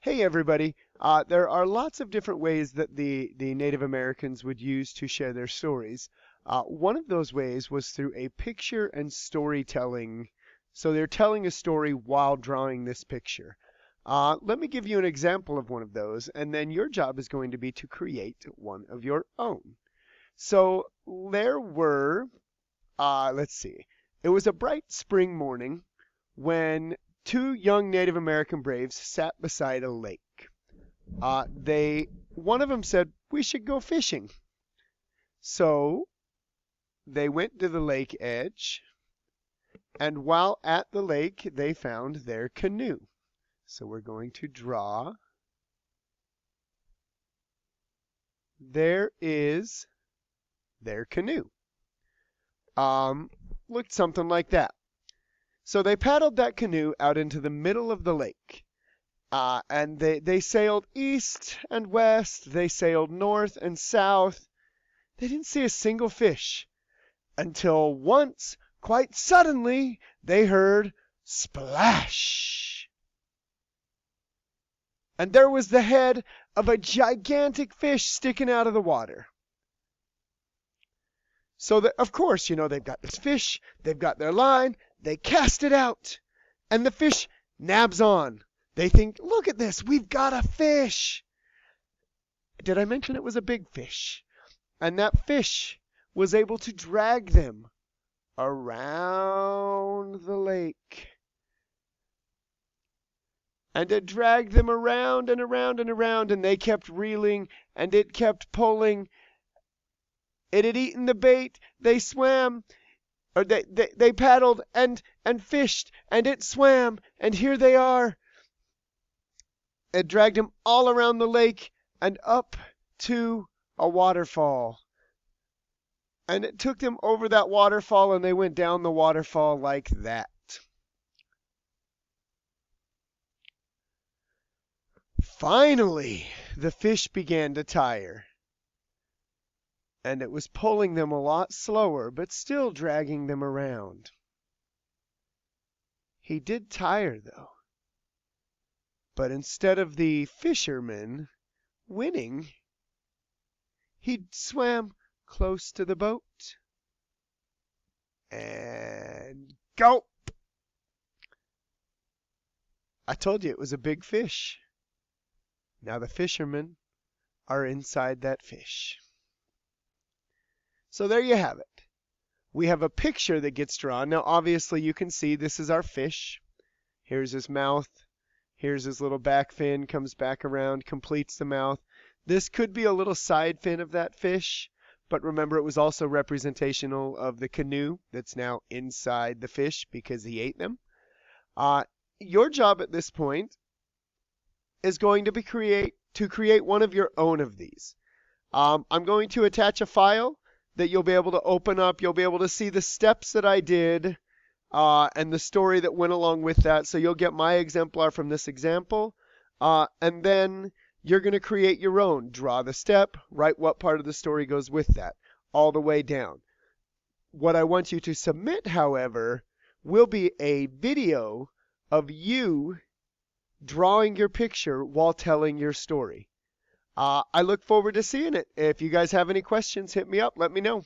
Hey everybody. There are lots of different ways that the Native Americans would use to share their stories. One of those ways was through a picture and storytelling. So they're telling a story while drawing this picture. Let me give you an example of one of those, and then your job is going to be to create one of your own. So there were, let's see, it was a bright spring morning when two young Native American braves sat beside a lake. One of them said, "We should go fishing." So they went to the lake edge, and while at the lake, they found their canoe. So we're going to draw. There is their canoe. Looked something like that. So they paddled that canoe out into the middle of the lake. And they sailed east and west. They sailed north and south. They didn't see a single fish until once, quite suddenly, they heard splash. And there was the head of a gigantic fish sticking out of the water. So that, of course, they've got this fish, they've got their line, they cast it out, and the fish nabs on. They think, "Look at this, we've got a fish." Did I mention it was a big fish? And that fish was able to drag them around the lake. And it dragged them around and around and around, and they kept reeling, and it kept pulling. It had eaten the bait. They swam, or they paddled and fished, and it swam, and here they are. It dragged them all around the lake and up to a waterfall. And it took them over that waterfall, and they went down the waterfall like that. Finally, the fish began to tire. And it was pulling them a lot slower, but still dragging them around. He did tire, though. But instead of the fisherman winning, he swam close to the boat. And gulp! I told you it was a big fish. Now the fishermen are inside that fish. So there you have it. We have a picture that gets drawn. Now obviously you can see this is our fish. Here's his mouth. Here's his little back fin, comes back around, completes the mouth. This could be a little side fin of that fish, but remember it was also representational of the canoe that's now inside the fish because he ate them. Your job at this point is going to be create one of your own of these. I'm going to attach a file that you'll be able to open up. You'll be able to see the steps that I did and the story that went along with that. So you'll get my exemplar from this example. And then you're going to create your own. Draw the step, write what part of the story goes with that, all the way down. What I want you to submit, however, will be a video of you drawing your picture while telling your story. I look forward to seeing it. If you guys have any questions, hit me up. Let me know.